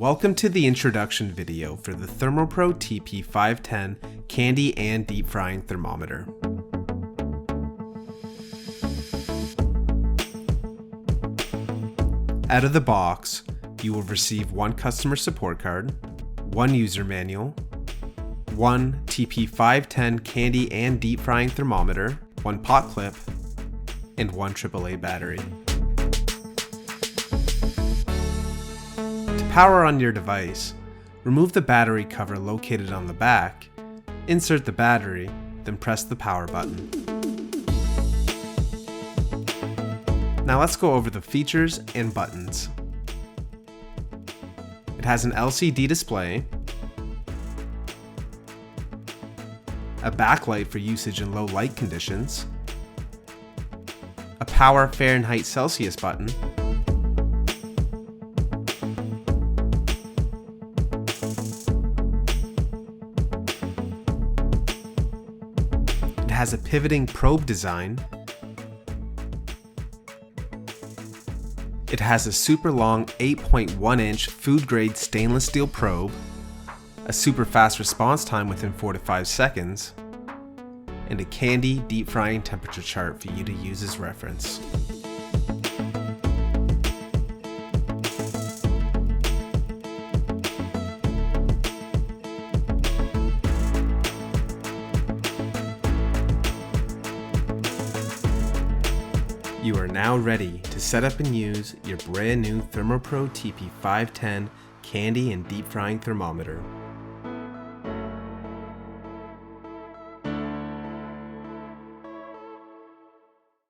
Welcome to the introduction video for the ThermoPro TP510 candy and deep frying thermometer. Out of the box, you will receive one customer support card, one user manual, one TP510 candy and deep frying thermometer, one pot clip, and one AAA battery. To power on your device, remove the battery cover located on the back, insert the battery, then press the power button. Now let's go over the features and buttons. It has an LCD display, a backlight for usage in low light conditions, a power Fahrenheit Celsius button, it has a pivoting probe design, it has a super long 8.1 inch food grade stainless steel probe, a super fast response time within 4 to 5 seconds, and a candy deep frying temperature chart for you to use as reference. You are now ready to set up and use your brand new ThermoPro TP510 candy and deep frying thermometer.